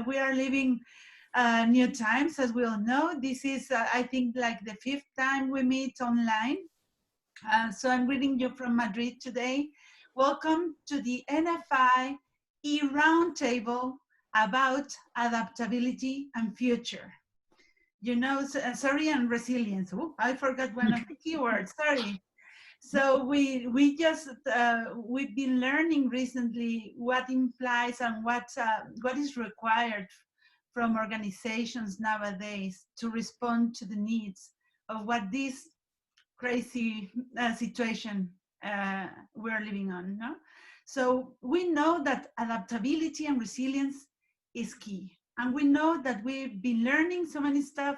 we are living new times, as we all know. This is, I think, like the 5th time we meet online. So I'm greeting you from Madrid today. Welcome to the NFI eRoundTable about adaptability and future. You know, sorry, and resilience. Oh, I forgot one of the keywords, sorry. So we've been learning recently what implies and what is required from organizations nowadays to respond to the needs of what this crazy situation we're living on. No? So we know that adaptability and resilience is key. And we know that we've been learning so many stuff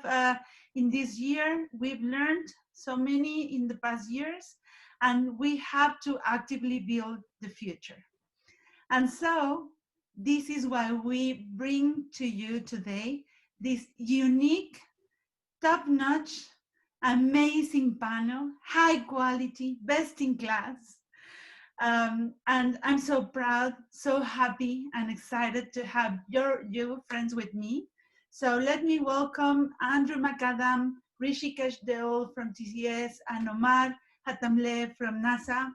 in this year. We've learned so many in the past years, and we have to actively build the future. And so this is why we bring to you today this unique, top-notch, amazing panel, high quality, best in class. And I'm so proud, so happy and excited to have you friends with me. So let me welcome Andrew Macadam, Rishikesh Deole from TCS, and Omar Hatamle from NASA.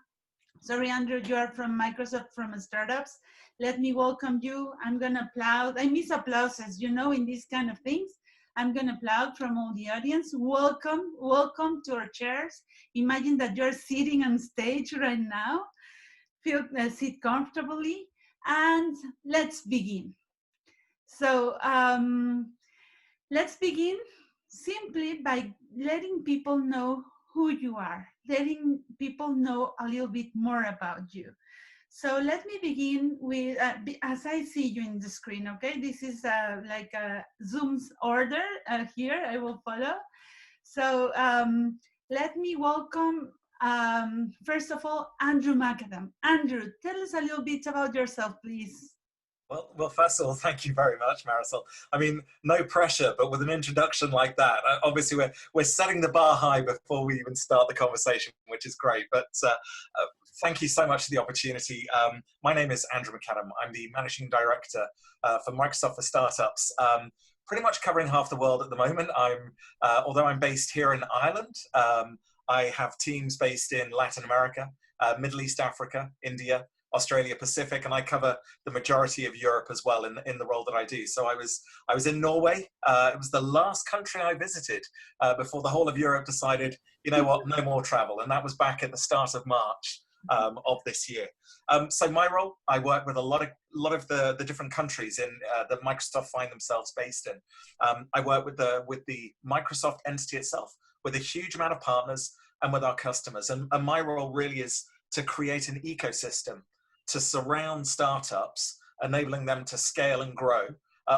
Sorry, Andrew, you are from Microsoft, from startups. Let me welcome you. I'm gonna applaud. I miss applause, as you know, in these kind of things. I'm gonna applaud from all the audience. Welcome, welcome to our chairs. Imagine that you're sitting on stage right now. Sit comfortably, and let's begin. So let's begin simply by letting people know who you are, letting people know a little bit more about you. So let me begin with, as I see you in the screen, okay? This is like a Zoom's order here, I will follow. So let me welcome, first of all, Andrew Macadam. Andrew, tell us a little bit about yourself, please. Well, first of all, thank you very much, Marisol. I mean, no pressure, but with an introduction like that, obviously we're setting the bar high before we even start the conversation, which is great. But thank you so much for the opportunity. My name is Andrew Macadam. I'm the Managing Director for Microsoft for Startups, pretty much covering half the world at the moment. Although I'm based here in Ireland, I have teams based in Latin America, Middle East, Africa, India, Australia Pacific, and I cover the majority of Europe as well in the role that I do. So I was in Norway. It was the last country I visited before the whole of Europe decided, you know what, no more travel. And that was back at the start of March of this year. So my role, I work with a lot of the different countries in that Microsoft find themselves based in. I work with the Microsoft entity itself, with a huge amount of partners and with our customers. And my role really is to create an ecosystem to surround startups, enabling them to scale and grow,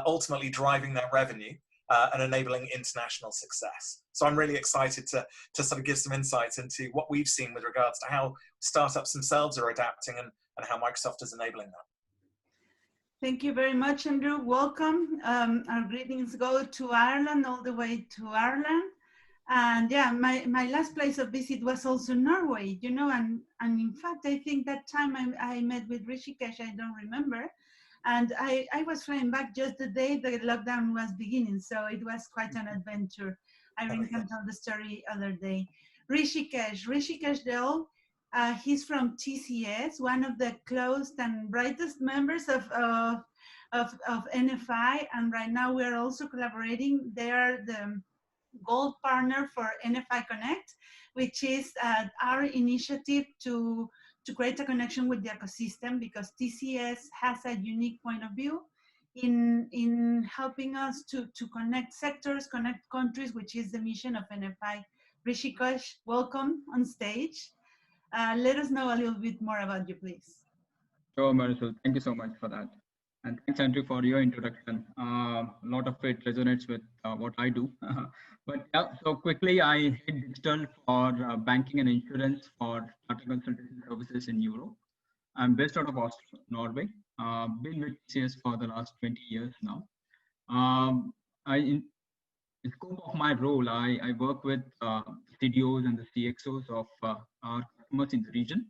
ultimately driving their revenue and enabling international success. So I'm really excited to sort of give some insights into what we've seen with regards to how startups themselves are adapting and how Microsoft is enabling that. Thank you very much, Andrew. Welcome. Our greetings go to Ireland, all the way to Ireland. And yeah, my last place of visit was also Norway, you know, and in fact, I think that time I met with Rishikesh, I don't remember. And I was flying back just the day the lockdown was beginning. So it was quite an adventure. Irene can tell the story other day. Rishikesh Deole, he's from TCS, one of the closest and brightest members of NFI. And right now we're also collaborating. They are the gold partner for NFI Connect, which is our initiative to create a connection with the ecosystem, because TCS has a unique point of view in helping us to connect sectors, connect countries, which is the mission of NFI. Rishikesh, welcome on stage. Let us know a little bit more about you, please. Sure, Marisol. Thank you so much for that. And thanks, Andrew, for your introduction. A lot of it resonates with what I do. But yeah, so quickly, I head digital for banking and insurance for startup consultancy services in Europe. I'm based out of Oslo, Norway. Been with TCS for the last 20 years now. In the scope of my role, I work with CDOs and the CXOs of our customers in the region,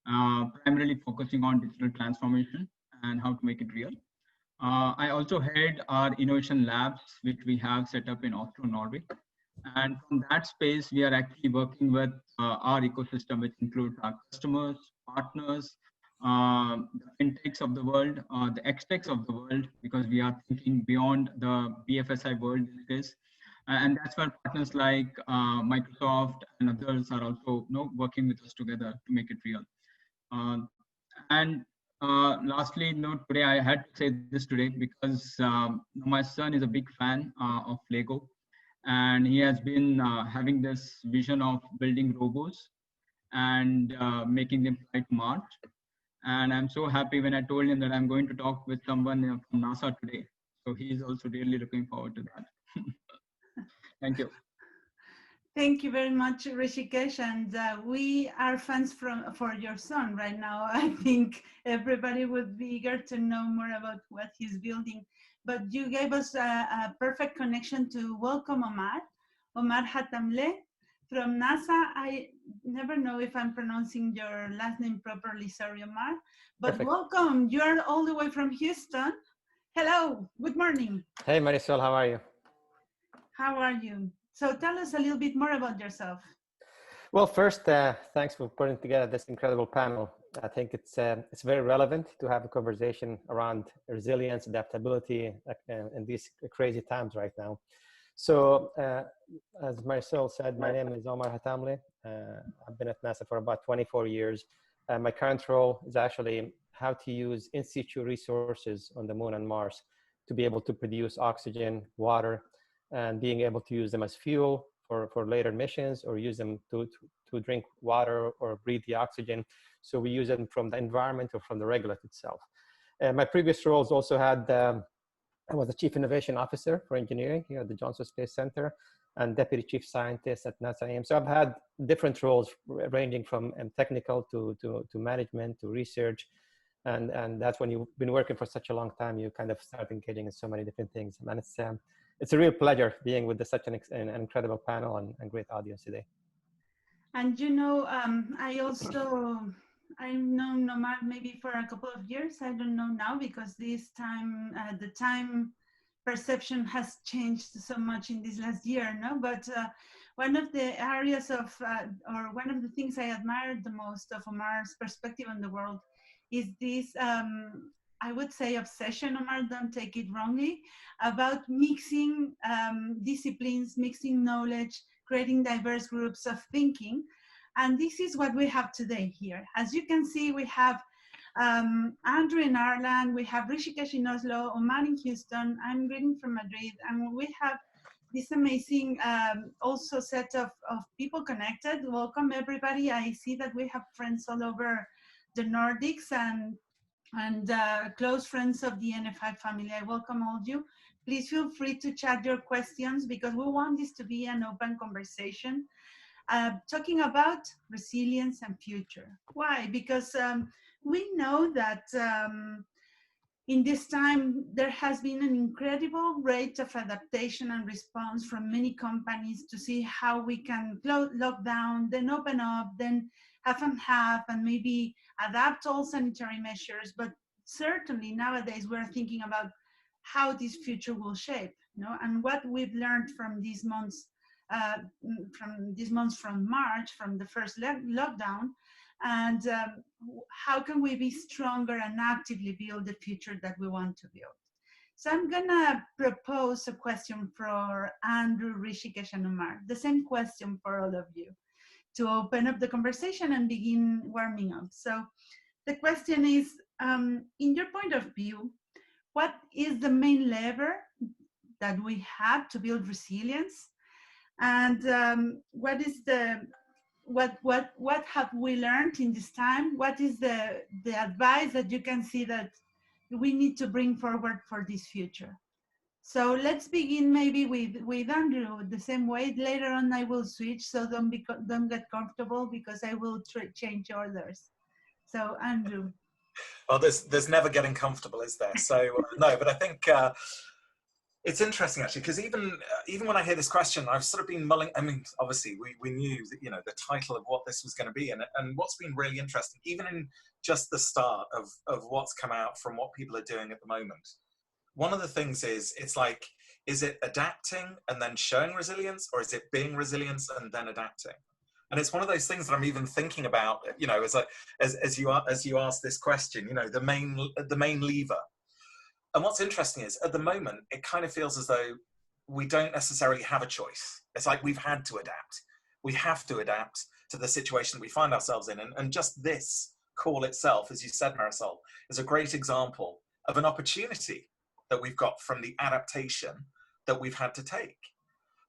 primarily focusing on digital transformation and how to make it real. I also head our innovation labs, which we have set up in Oslo, Norway. And from that space, we are actually working with our ecosystem, which includes our customers, partners, the fintechs of the world, the xtechs of the world, because we are thinking beyond the BFSI world it is. And that's where partners like Microsoft and others are also working with us together to make it real. And lastly, today I had to say this today because my son is a big fan of Lego, and he has been having this vision of building robots and making them fly to Mars. And I'm so happy when I told him that I'm going to talk with someone from NASA today. So he's also really looking forward to that. Thank you. Thank you very much, Rishikesh. And we are fans for your son right now. I think everybody would be eager to know more about what he's building. But you gave us a perfect connection to welcome Omar Hatamle from NASA. I never know if I'm pronouncing your last name properly. Sorry, Omar. But Perfect. welcome. You're all the way from Houston. Hello. Good morning. Hey, Marisol, how are you? How are you? So tell us a little bit more about yourself. Well, first, thanks for putting together this incredible panel. I think it's very relevant to have a conversation around resilience, adaptability in these crazy times right now. So, as Marisol said, my name is Omar Hatamle. I've been at NASA for about 24 years. My current role is actually how to use in situ resources on the moon and Mars to be able to produce oxygen, water, and being able to use them as fuel for later missions, or use them to drink water or breathe the oxygen. So we use them from the environment or from the regolith itself. My previous roles also had, I was the Chief Innovation Officer for Engineering here at the Johnson Space Center and Deputy Chief Scientist at NASA AM. So I've had different roles ranging from technical to management to research. And that's when you've been working for such a long time, you kind of start engaging in so many different things. And it's a real pleasure being with such an incredible panel and great audience today. And I've known Omar maybe for a couple of years. I don't know now because this time, the time perception has changed so much in this last year, no? But one of the areas or one of the things I admired the most of Omar's perspective on the world is this, I would say, obsession, Omar, don't take it wrongly, about mixing disciplines, mixing knowledge, creating diverse groups of thinking. And this is what we have today here. As you can see, we have Andrew in Ireland, we have Rishikesh in Oslo, Omar in Houston, I'm reading from Madrid, and we have this amazing also set of people connected. Welcome everybody. I see that we have friends all over the Nordics and close friends of the NFI family. I welcome all of you. Please feel free to chat your questions because we want this to be an open conversation. Talking about resilience and future. Why? Because we know that in this time, there has been an incredible rate of adaptation and response from many companies to see how we can lock down, then open up, then half and half, and maybe adapt all sanitary measures. But certainly nowadays, we're thinking about how this future will shape, and what we've learned from these months, from March, from the first lockdown, and how can we be stronger and actively build the future that we want to build. So I'm gonna propose a question for Andrew, Rishikesh, and Omar, the same question for all of you, to open up the conversation and begin warming up. So the question is, in your point of view, what is the main lever that we have to build resilience? And what have we learned in this time? What is the advice that you can see that we need to bring forward for this future? So let's begin maybe with Andrew the same way. Later on I will switch, so don't get comfortable because I will change orders. So Andrew. Well, there's never getting comfortable, is there? So no, but I think it's interesting actually, because even when I hear this question, I've sort of been mulling. I mean, obviously we knew that, the title of what this was going to be, and what's been really interesting, even in just the start of what's come out from what people are doing at the moment, one of the things is, it's like, is it adapting and then showing resilience, or is it being resilient and then adapting? And it's one of those things that I'm even thinking about, you know, as you ask this question, you know, the main lever. And what's interesting is, at the moment, it kind of feels as though we don't necessarily have a choice. It's like we've had to adapt. We have to adapt to the situation we find ourselves in. And just this call itself, as you said, Marisol, is a great example of an opportunity that we've got from the adaptation that we've had to take.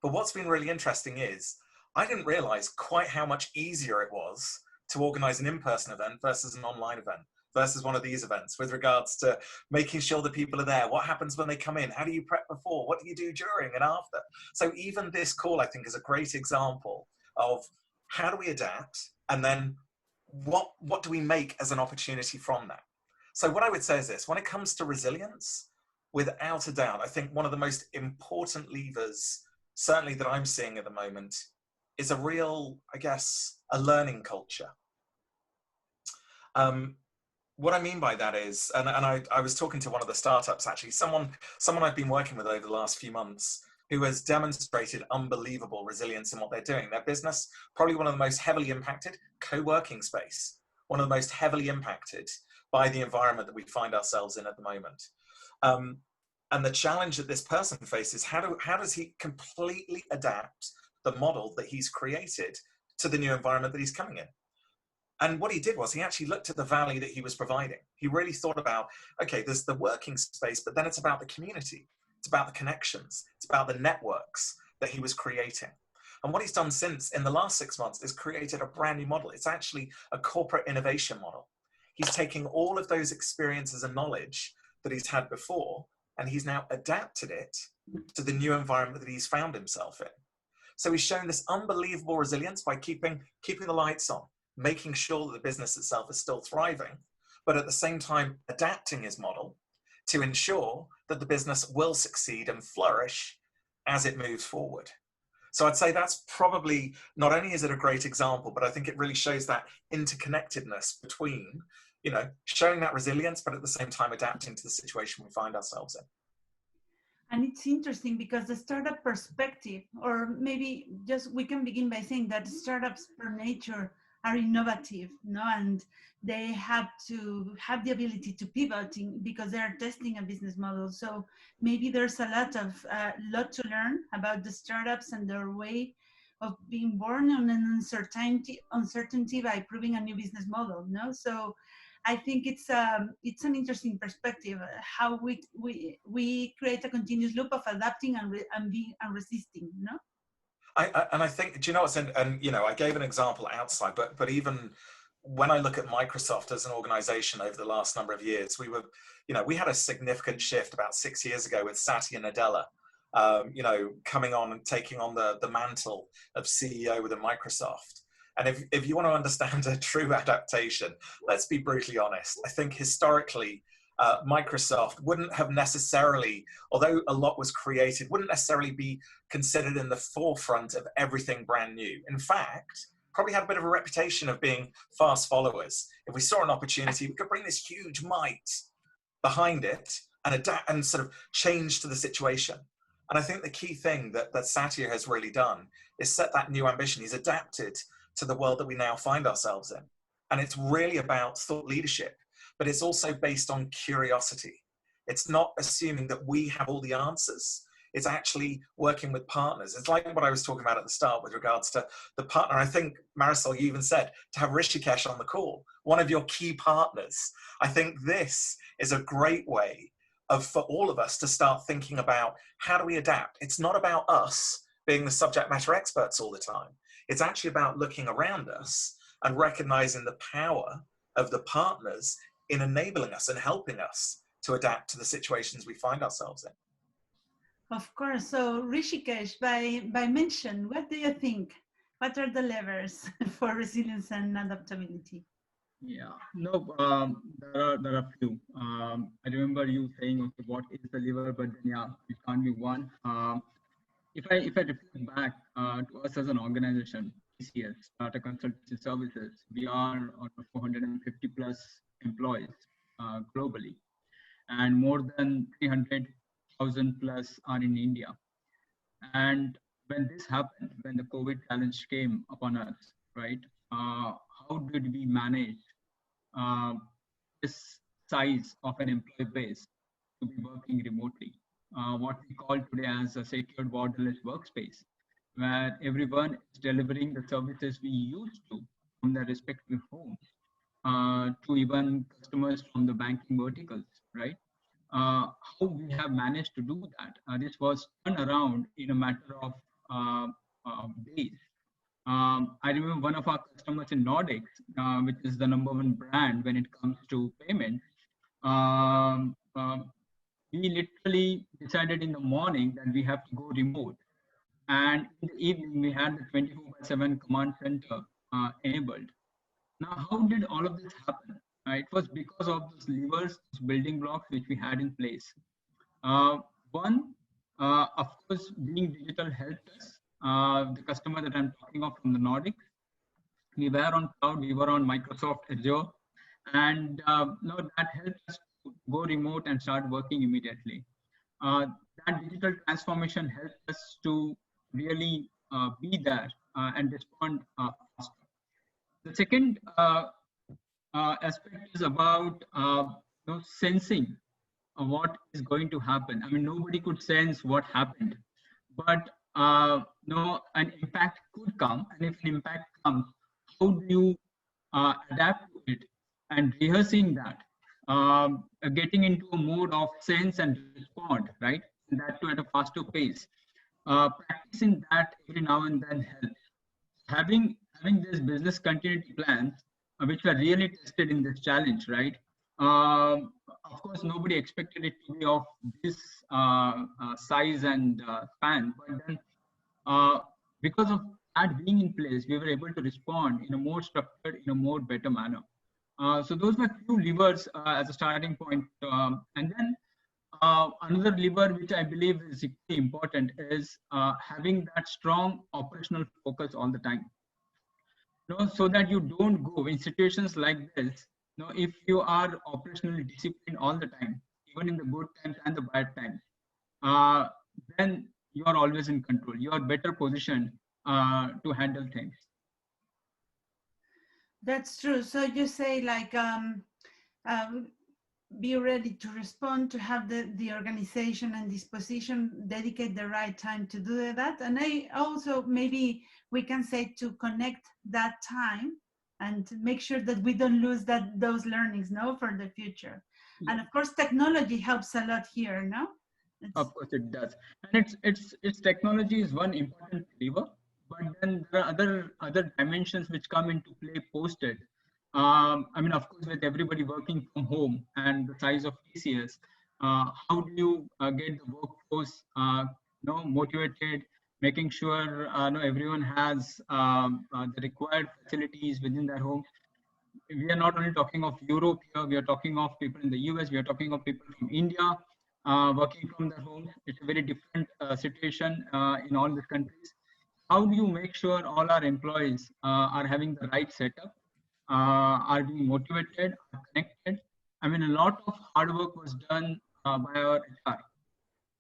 But what's been really interesting is, I didn't realize quite how much easier it was to organize an in-person event versus an online event, versus one of these events, with regards to making sure that people are there. What happens when they come in? How do you prep before? What do you do during and after? So even this call, I think, is a great example of how do we adapt, and then what do we make as an opportunity from that? So what I would say is this: when it comes to resilience, without a doubt, I think one of the most important levers, certainly that I'm seeing at the moment, is a real, I guess, a learning culture. What I mean by that is, and I was talking to one of the startups, actually, someone I've been working with over the last few months, who has demonstrated unbelievable resilience in what they're doing. Their business, probably one of the most heavily impacted, co-working space, one of the most heavily impacted by the environment that we find ourselves in at the moment. And the challenge that this person faces, how does he completely adapt the model that he's created to the new environment that he's coming in? And what he did was, he actually looked at the value that he was providing. He really thought about, okay, there's the working space, but then it's about the community. It's about the connections. It's about the networks that he was creating. And what he's done since, in the last 6 months, is created a brand new model. It's actually a corporate innovation model. He's taking all of those experiences and knowledge that he's had before, and he's now adapted it to the new environment that he's found himself in. So he's shown this unbelievable resilience by keeping the lights on, making sure that the business itself is still thriving, but at the same time adapting his model to ensure that the business will succeed and flourish as it moves forward. So I'd say that's probably, not only is it a great example, but I think it really shows that interconnectedness between, you know, showing that resilience, but at the same time adapting to the situation we find ourselves in. And it's interesting because the startup perspective, or maybe just we can begin by saying that startups per nature are innovative, no? And they have to have the ability to pivot because they are testing a business model. So maybe there's a lot to learn about the startups and their way of being born on an uncertainty by proving a new business model, no? So I think it's an interesting perspective, how we create a continuous loop of adapting and resisting, no? I think, do you know what's in, and you know, I gave an example outside, but even when I look at Microsoft as an organization over the last number of years, we had a significant shift about 6 years ago with Satya Nadella, coming on and taking on the mantle of CEO within Microsoft. And if you want to understand a true adaptation, let's be brutally honest. I think historically, Microsoft wouldn't have necessarily, although a lot was created, wouldn't necessarily be considered in the forefront of everything brand new. In fact, probably had a bit of a reputation of being fast followers. If we saw an opportunity, we could bring this huge might behind it and adapt and sort of change to the situation. And I think the key thing that Satya has really done is set that new ambition. He's adapted to the world that we now find ourselves in. And it's really about thought leadership, but it's also based on curiosity. It's not assuming that we have all the answers. It's actually working with partners. It's like what I was talking about at the start with regards to the partner. I think, Marisol, you even said to have Rishikesh on the call, one of your key partners. I think this is a great way for all of us to start thinking about, how do we adapt? It's not about us being the subject matter experts all the time. It's actually about looking around us and recognizing the power of the partners in enabling us and helping us to adapt to the situations we find ourselves in. Of course. So Rishikesh, by mention, what do you think? What are the levers for resilience and adaptability? Yeah, no, there are few. I remember you saying, okay, what is the lever, but then, yeah, it can't be one. If I reflect back to us as an organization, TCS, Tata Consultancy Services, we are on 450 plus employees globally. and more than 300,000 plus are in India. And when this happened, when the COVID challenge came upon us, right, how did we manage uh, this size of an employee base to be working remotely? What we call today as a secured borderless workspace, where everyone is delivering the services we used to from their respective homes, to even customers from the banking verticals, right? How we have managed to do that. This was turned around in a matter of uh, days. I remember one of our customers in Nordics, which is the #1 brand when it comes to payment. Um, we literally decided in the morning that we have to go remote, and in the evening we had the 24/7 command center enabled. Now, how did all of this happen? It was because of those levers, those building blocks which we had in place. Uh, One, of course, being digital helped us. The customer that I'm talking of from the Nordics, we were on cloud, we were on Microsoft Azure, and no, that helped us to go remote and start working immediately. Uh, that digital transformation helped us to really be there and respond faster. The second aspect is about sensing what is going to happen. I mean, nobody could sense what happened, but an impact could come, and if an impact comes, how do you adapt to it? And rehearsing that, getting into a mode of sense and respond, right? And that too at a faster pace. Practicing that every now and then helps. Having this business continuity plans, which were really tested in this challenge, right? Of course, nobody expected it to be of this size and span, but then because of that being in place, we were able to respond in a more structured, in a more better manner. So those were few levers as a starting point, and then another lever which I believe is equally important is having that strong operational focus all the time. So that you don't go in situations like this. If you are operationally disciplined all the time, even in the good times and the bad times, uh, then you are always in control. You are better positioned to handle things. That's true. So you say like be ready to respond, to have the organization and disposition, dedicate the right time to do that. And I also, maybe we can say, to connect that time and make sure that we don't lose those learnings, no, for the future. Yeah. And of course, technology helps a lot here, no? Of course it does. And it's technology is one important lever, but then there are other dimensions which come into play post it. I mean, of course, with everybody working from home and the size of TCS, how do you get the workforce motivated, making sure everyone has the required facilities within their home? We are not only talking of Europe here, we are talking of people in the US, we are talking of people from India working from their homes. It's a very different situation in all the countries. How do you make sure all our employees are having the right setup? Are being motivated, are connected? I mean, a lot of hard work was done by our HR,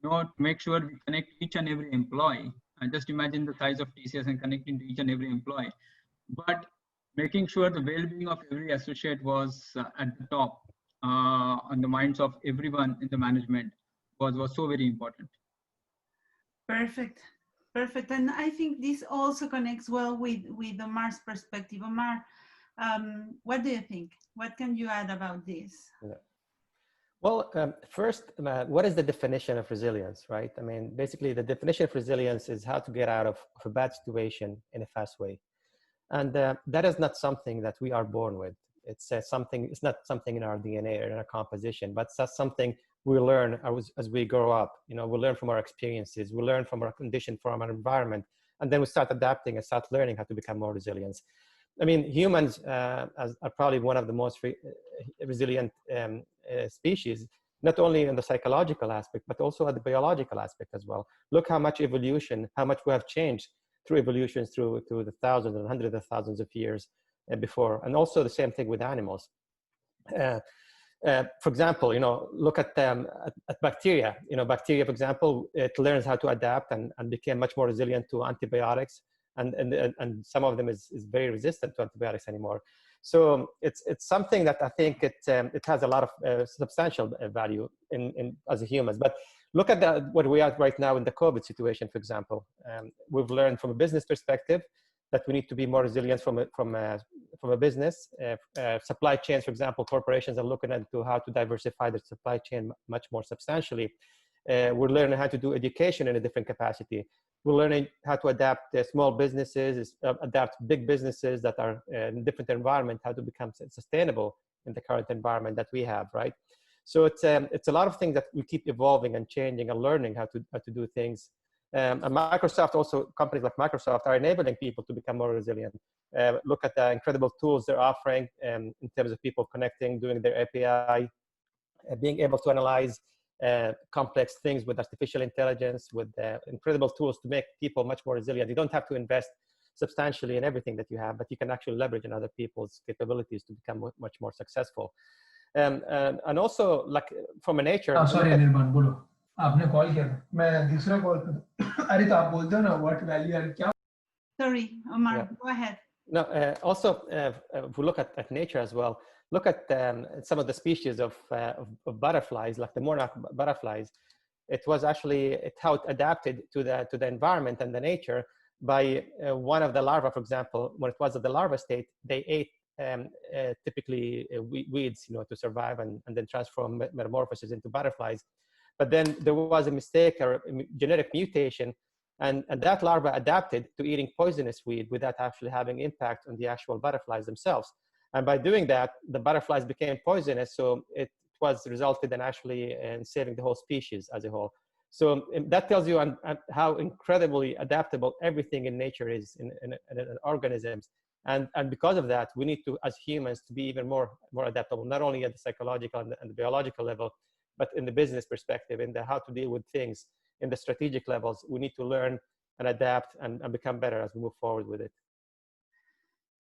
to make sure we connect each and every employee. And just imagine the size of TCS and connecting to each and every employee. But making sure the well-being of every associate was at the top on the minds of everyone in the management was so very important. Perfect. Perfect. And I think this also connects well with Omar's perspective. Omar, what do you think? What can you add about this? Yeah. Well, first, what is the definition of resilience, right? I mean, basically, the definition of resilience is how to get out of a bad situation in a fast way. And that is not something that we are born with. It's not something in our DNA or in our composition, but that's something we learn as we grow up. We learn from our experiences, we learn from our condition, from our environment, and then we start adapting and start learning how to become more resilient. I mean, humans are probably one of the most resilient species, not only in the psychological aspect, but also at the biological aspect as well. Look how much evolution, how much we have changed through evolutions through the thousands and hundreds of thousands of years before. And also the same thing with animals. For example, look at bacteria. Bacteria, for example, it learns how to adapt and became much more resilient to antibiotics, and some of them is very resistant to antibiotics anymore. So it's something that I think it has a lot of substantial value in as a humans. But look at what we are right now in the COVID situation, for example. We've learned from a business perspective that we need to be more resilient from a business. Supply chains, for example, corporations are looking into how to diversify their supply chain much more substantially. We're learning how to do education in a different capacity. We're learning how to adapt small businesses, adapt big businesses that are in a different environment, how to become sustainable in the current environment that we have, right? So it's a lot of things that we keep evolving and changing and learning how to do things. And Microsoft, also companies like Microsoft, are enabling people to become more resilient. Look at the incredible tools they're offering in terms of people connecting, doing their API, being able to analyze complex things with artificial intelligence, with incredible tools to make people much more resilient. You don't have to invest substantially in everything that you have, but you can actually leverage on other people's capabilities to become much more successful. And also, like from a nature. Sorry, Anirban, bolo. आपने call किया था, मैं दूसरा call कर अरे तो आप बोलते हो ना what value and क्या. Sorry, Omar, Yeah. Go ahead. No, also, if we look at nature as well, look at some of the species of butterflies, like the monarch butterflies. It was actually how it adapted to the environment and the nature by one of the larvae, for example. When it was at the larva state, they ate typically weeds, to survive and then transform metamorphosis into butterflies. But then there was a mistake or a genetic mutation, and that larva adapted to eating poisonous weed without actually having impact on the actual butterflies themselves. And by doing that, the butterflies became poisonous, so it was resulted in actually saving the whole species as a whole. So that tells you how incredibly adaptable everything in nature is in organisms. And because of that, we need to, as humans, to be even more adaptable, not only at the psychological and the biological level, but in the business perspective, in the how to deal with things, in the strategic levels. We need to learn and adapt and become better as we move forward with it.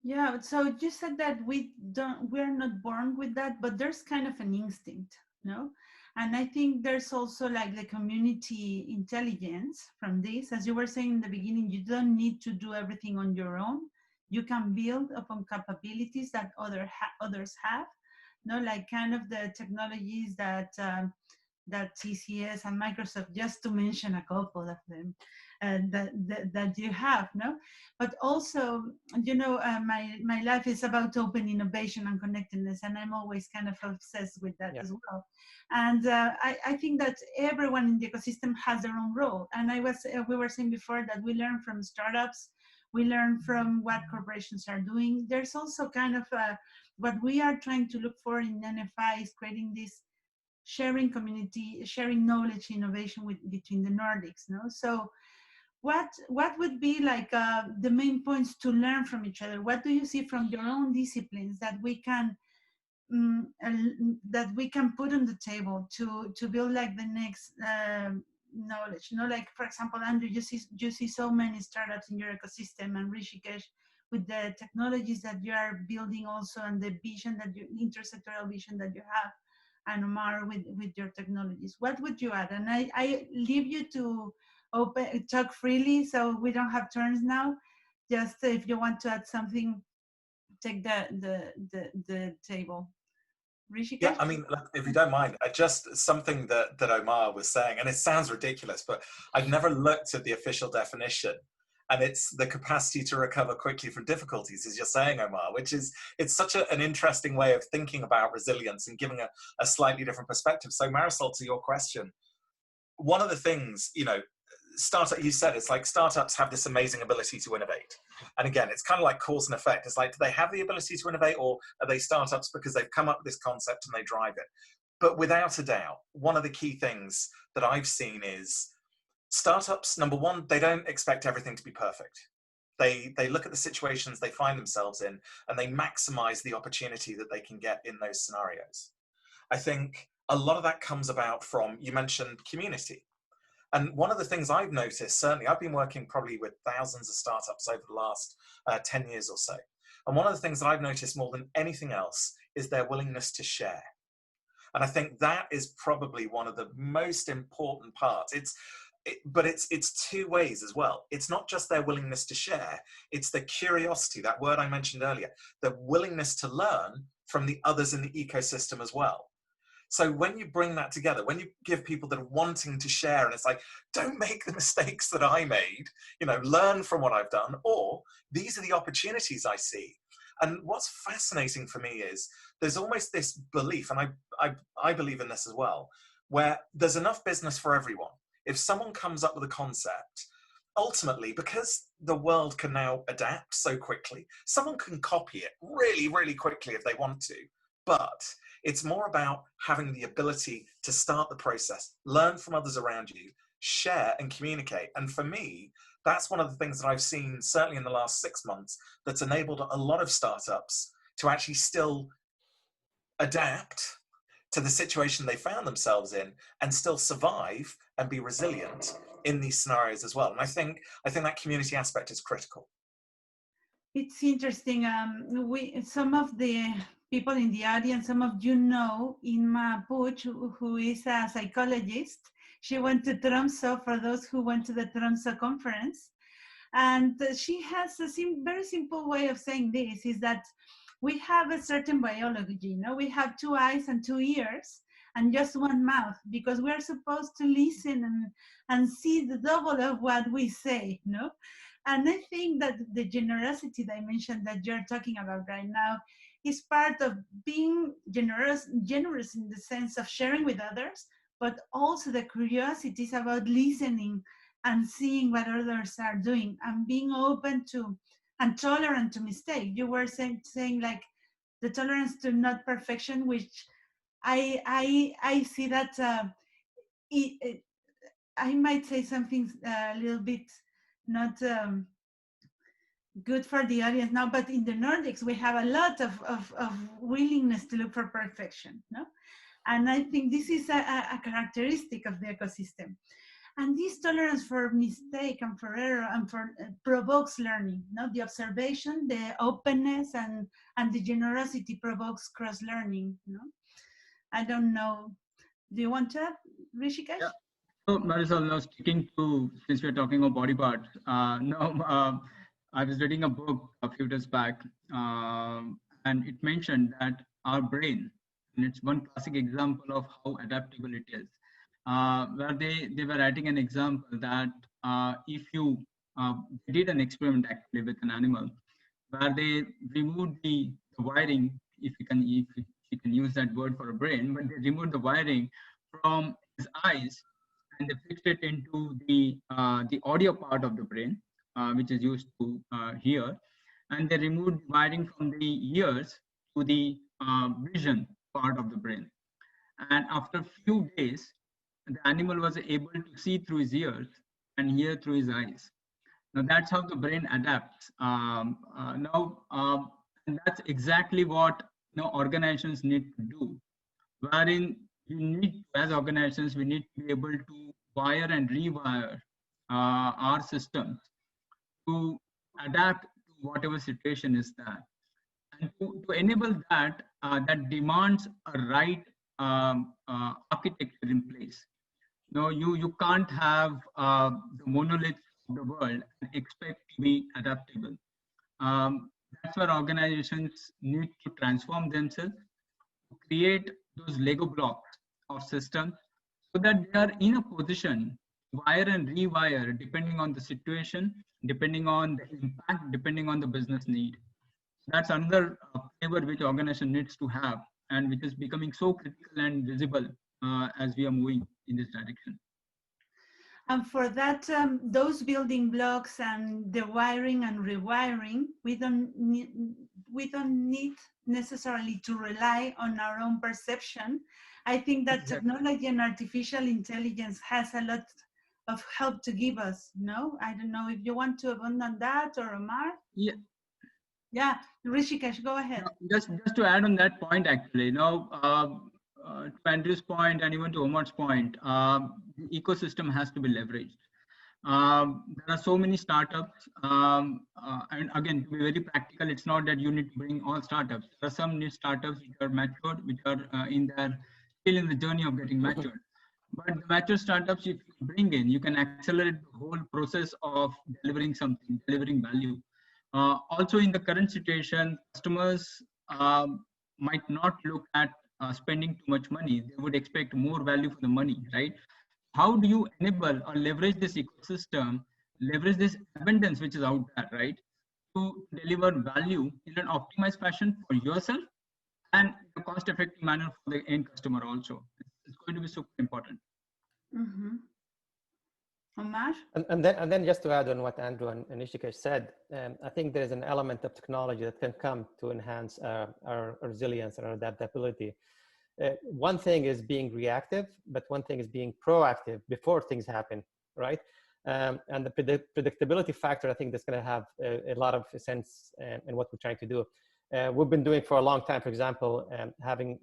Yeah, so you said that we're not born with that, but there's kind of an instinct, no? And I think there's also like the community intelligence from this. As you were saying in the beginning, you don't need to do everything on your own. You can build upon capabilities that others have. No, like kind of the technologies that TCS and Microsoft, just to mention a couple of them, that you have, no? But also, my life is about open innovation and connectedness, and I'm always kind of obsessed with that as well. And I think that everyone in the ecosystem has their own role. And we were saying before that we learn from startups, we learn from what corporations are doing. There's also kind of what we are trying to look for in NFI is creating this sharing community, sharing knowledge, innovation between the Nordics. No, so what would be like the main points to learn from each other? What do you see from your own disciplines that we can put on the table to build like the next knowledge? Like for example, Andrew, you see so many startups in your ecosystem, and Rishikesh with the technologies that you are building also, and the vision that intersectoral vision that you have, and Omar with your technologies. What would you add? And I leave you to talk freely, so we don't have turns now. Just if you want to add something, take the table. Rishikesh? Yeah, I mean, if you don't mind, just something that Omar was saying, and it sounds ridiculous, but I've never looked at the official definition. And it's the capacity to recover quickly from difficulties, as you're saying, Omar, which is, it's such an interesting way of thinking about resilience and giving a slightly different perspective. So Marisol, to your question, one of the things, you said, it's like startups have this amazing ability to innovate. And again, it's kind of like cause and effect. It's like, do they have the ability to innovate, or are they startups because they've come up with this concept and they drive it? But without a doubt, one of the key things that I've seen is startups, number one, they don't expect everything to be perfect. They look at the situations they find themselves in, and they maximize the opportunity that they can get in those scenarios. I think a lot of that comes about from, you mentioned community. And one of the things I've noticed, certainly, I've been working probably with thousands of startups over the last 10 years or so. And one of the things that I've noticed more than anything else is their willingness to share. And I think that is probably one of the most important parts. But it's two ways as well. It's not just their willingness to share, it's the curiosity, that word I mentioned earlier, the willingness to learn from the others in the ecosystem as well. So when you bring that together, when you give people that are wanting to share, and it's like, don't make the mistakes that I made, learn from what I've done, or these are the opportunities I see. And what's fascinating for me is there's almost this belief, and I believe in this as well, where there's enough business for everyone. If someone comes up with a concept, ultimately, because the world can now adapt so quickly, someone can copy it really, really quickly if they want to. But it's more about having the ability to start the process, learn from others around you, share and communicate. And for me, that's one of the things that I've seen, certainly in the last 6 months, that's enabled a lot of startups to actually still adapt to the situation they found themselves in and still survive and be resilient in these scenarios as well. And I think that community aspect is critical. It's interesting. Some of the people in the audience, some of you know Inma Puch, who is a psychologist. She went to Tromsø, for those who went to the Tromsø conference. And she has a very simple way of saying this, is that we have a certain biology, we have 2 eyes and 2 ears and just 1 mouth, because we're supposed to listen and see the double of what we say, And I think that the generosity dimension that you're talking about right now is part of being generous in the sense of sharing with others, but also the curiosity is about listening and seeing what others are doing and being open to and tolerant to mistake. You were saying like the tolerance to not perfection, which I see that I might say something a little bit not good for the audience now, but in the Nordics, we have a lot of willingness to look for perfection, And I think this is a characteristic of the ecosystem. And this tolerance for mistake and for error and for provokes learning, the observation, the openness and the generosity provokes cross-learning, I don't know. Do you want to add, Rishikesh? Yeah. So Marisol, now sticking to, since we're talking about body parts, I was reading a book a few days back, and it mentioned that our brain, and it's one classic example of how adaptable it is, where they were writing an example that if you did an experiment actually with an animal, where they removed the wiring, if you can use that word for a brain, but they removed the wiring from his eyes and they fixed it into the audio part of the brain, which is used to hear, and they removed the wiring from the ears to the vision part of the brain. And after a few days, the animal was able to see through his ears and hear through his eyes. Now that's how the brain adapts. And that's exactly what organizations need to do, wherein as organizations, we need to be able to wire and rewire our systems to adapt to whatever situation is that. And to enable that, that demands a right architecture in place. No, you can't have the monolith of the world and expect to be adaptable. That's where organizations need to transform themselves, to create those Lego blocks of systems so that they are in a position to wire and rewire depending on the situation, depending on the impact, depending on the business need. That's another flavor which organization needs to have, and which is becoming so critical and visible as we are moving in this direction. And for that, those building blocks and the wiring and rewiring, we don't need necessarily to rely on our own perception. I think that technology and artificial intelligence has a lot of help to give us. No, I don't know if you want to abundance on that, or Omar. Yeah, Rishikesh, go ahead. Just to add on that point, actually, to Andrew's point and even to Omar's point, the ecosystem has to be leveraged. There are so many startups, and again, to be very practical, it's not that you need to bring all startups. There are some new startups which are matured, which are in their still in the journey of getting matured. But the mature startups you bring in, you can accelerate the whole process of delivering something, delivering value. Also, in the current situation, customers might not look at spending too much money. They would expect more value for the money, right? How do you enable or leverage this ecosystem, leverage this abundance which is out there, right, to deliver value in an optimized fashion for yourself and in a cost-effective manner for the end customer also? It's going to be super important. Mm-hmm. Omar? And then just to add on what Andrew and Rishikesh said, I think there's an element of technology that can come to enhance our resilience and our adaptability. One thing is being reactive, but one thing is being proactive before things happen, right? And the predictability factor, I think that's going to have a lot of sense in what we're trying to do. We've been doing for a long time, for example, having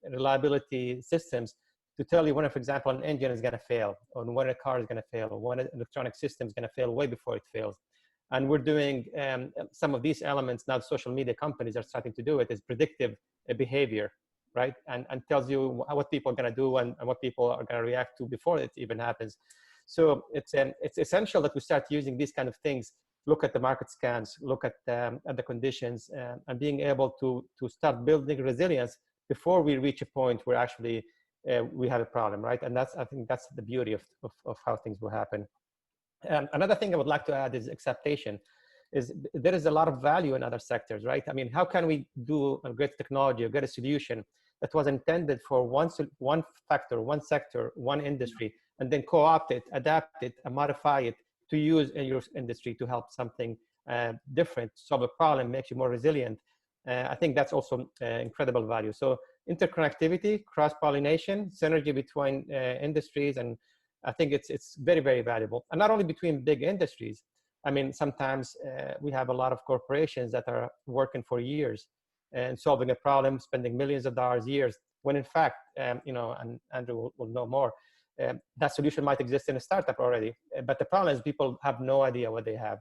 reliability systems to tell you when, for example, an engine is going to fail, or when a car is going to fail, or when an electronic system is going to fail way before it fails. And we're doing some of these elements now. Social media companies are starting to do it, is predictive behavior, right? And tells you what people are going to do and what people are going to react to before it even happens. So it's essential that we start using these kind of things. Look at the market scans, look at the conditions, and being able to start building resilience before we reach a point where actually we have a problem, right? And I think that's the beauty of how things will happen. Another thing I would like to add is acceptation. There is a lot of value in other sectors, right? I mean, how can we do a great technology or get a solution that was intended for one factor, one sector, one industry, and then co-opt it, adapt it, and modify it to use in your industry to help something different, solve a problem, makes you more resilient. I think that's also incredible value. So interconnectivity, cross-pollination, synergy between industries, and I think it's very, very valuable. And not only between big industries. I mean, sometimes we have a lot of corporations that are working for years and solving a problem, spending millions of dollars years, when in fact, you know, and Andrew will know more, that solution might exist in a startup already. But the problem is people have no idea what they have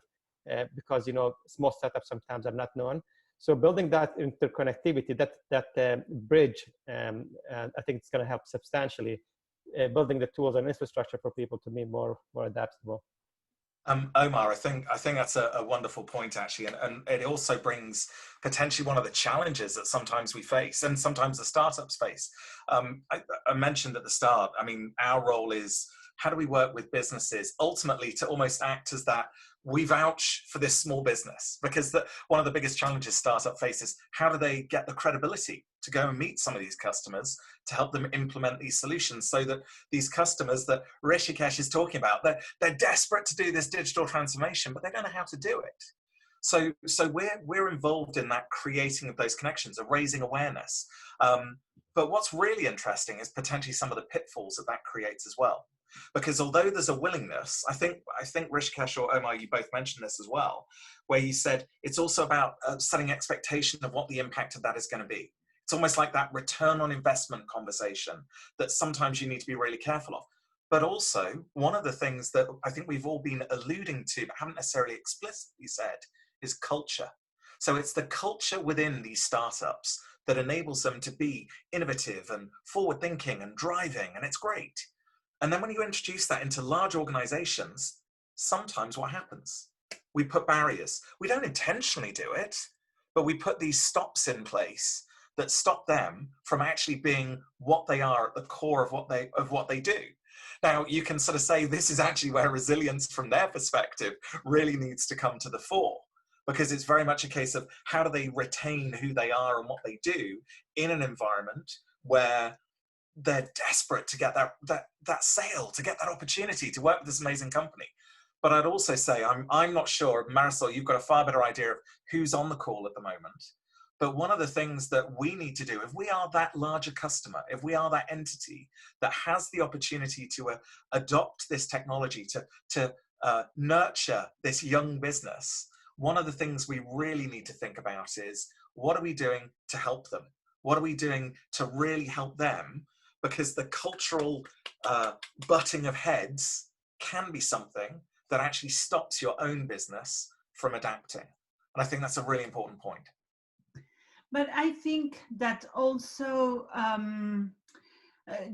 because, you know, small startups sometimes are not known. So building that interconnectivity, that bridge, I think it's going to help substantially building the tools and infrastructure for people to be more adaptable. Omar, I think that's a wonderful point, actually, and it also brings potentially one of the challenges that sometimes we face, and sometimes the startups face. I mentioned at the start, I mean, our role is, how do we work with businesses ultimately to almost act as that we vouch for this small business? Because one of the biggest challenges startup faces, how do they get the credibility to go and meet some of these customers to help them implement these solutions, so that these customers that Rishikesh is talking about, they're desperate to do this digital transformation, but they don't know how to do it. So we're involved in that creating of those connections, of raising awareness. But what's really interesting is potentially some of the pitfalls that creates as well. Because although there's a willingness, I think Rishikesh or Omar, you both mentioned this as well, where you said it's also about setting expectation of what the impact of that is going to be. It's almost like that return on investment conversation that sometimes you need to be really careful of. But also, one of the things that I think we've all been alluding to, but haven't necessarily explicitly said, is culture. So it's the culture within these startups that enables them to be innovative and forward-thinking and driving, and it's great. And then when you introduce that into large organizations, sometimes what happens? We put barriers. We don't intentionally do it, but we put these stops in place that stop them from actually being what they are at the core of what they do. Now, you can sort of say this is actually where resilience from their perspective really needs to come to the fore, because it's very much a case of how do they retain who they are and what they do in an environment where they're desperate to get that sale, to get that opportunity to work with this amazing company. But I'd also say, I'm not sure, Marisol, you've got a far better idea of who's on the call at the moment. But one of the things that we need to do, if we are that larger customer, if we are that entity that has the opportunity to adopt this technology, to nurture this young business, one of the things we really need to think about is, what are we doing to help them? What are we doing to really help them? Because the cultural butting of heads can be something that actually stops your own business from adapting. And I think that's a really important point. But I think that also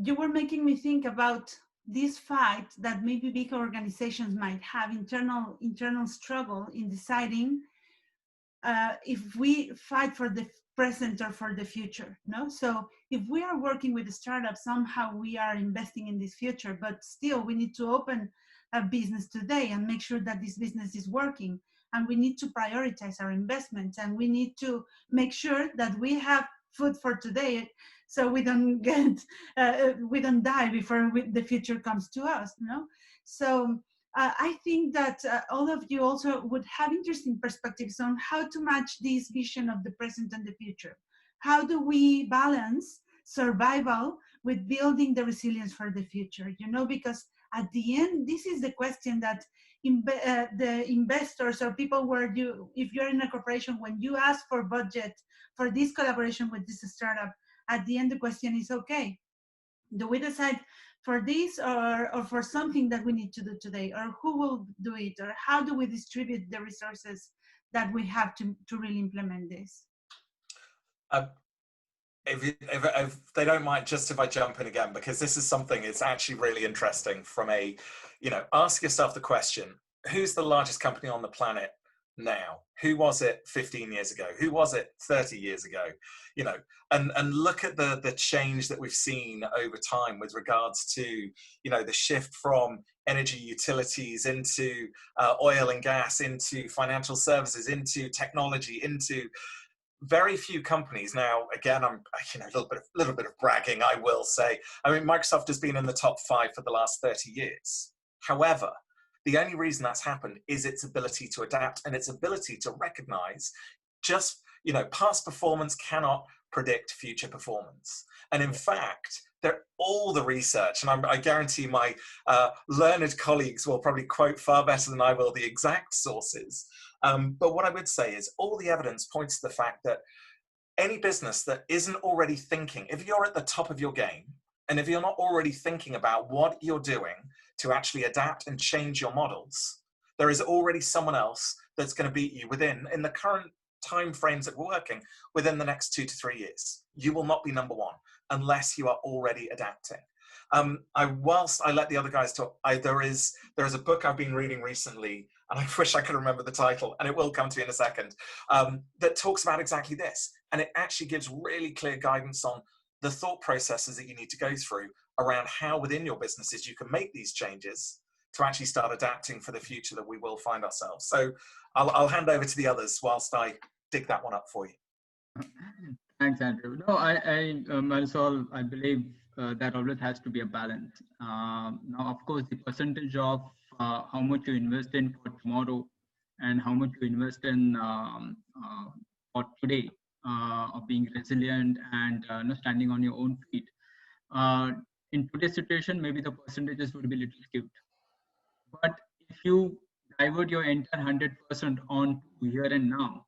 you were making me think about this fight that maybe big organizations might have, internal struggle in deciding if we fight for the present or for the future. No, so if we are working with a startup, somehow we are investing in this future, but still we need to open a business today and make sure that this business is working, and we need to prioritize our investments, and we need to make sure that we have food for today, so we don't get we don't die before the future comes to us. No, so I think that all of you also would have interesting perspectives on how to match this vision of the present and the future. How do we balance survival with building the resilience for the future? You know, because at the end, this is the question that the investors or people where you, if you're in a corporation, when you ask for budget for this collaboration with this startup, at the end the question is, okay, do we decide for this or for something that we need to do today, or who will do it, or how do we distribute the resources that we have to really implement this? If they don't mind, just if I jump in again, because this is something, it's actually really interesting from a, ask yourself the question, who's the largest company on the planet now? Who was it 15 years ago? Who was it 30 years ago? And look at the change that we've seen over time with regards to, the shift from energy utilities into oil and gas, into financial services, into technology, into very few companies. Now, again, I'm a little bit of bragging, I will say. I mean, Microsoft has been in the top 5 for the last 30 years. However, the only reason that's happened is its ability to adapt and its ability to recognize just, past performance cannot predict future performance. And in fact, all the research, and I guarantee my learned colleagues will probably quote far better than I will the exact sources. But what I would say is all the evidence points to the fact that any business that isn't already thinking, if you're at the top of your game, and if you're not already thinking about what you're doing to actually adapt and change your models, there is already someone else that's going to beat you in the current time frames that we're working, within the next 2 to 3 years. You will not be number one unless you are already adapting. Whilst I let the other guys talk, there is a book I've been reading recently, and I wish I could remember the title, and it will come to me in a second, that talks about exactly this. And it actually gives really clear guidance on the thought processes that you need to go through around how within your businesses you can make these changes to actually start adapting for the future that we will find ourselves. So I'll hand over to the others whilst I dig that one up for you. Thanks, Andrew. No, Marisol, I believe that always has to be a balance. Now, of course, the percentage of how much you invest in for tomorrow and how much you invest in for today, of being resilient and standing on your own feet. In today's situation, maybe the percentages would be a little skewed. But if you divert your entire 100% on here and now,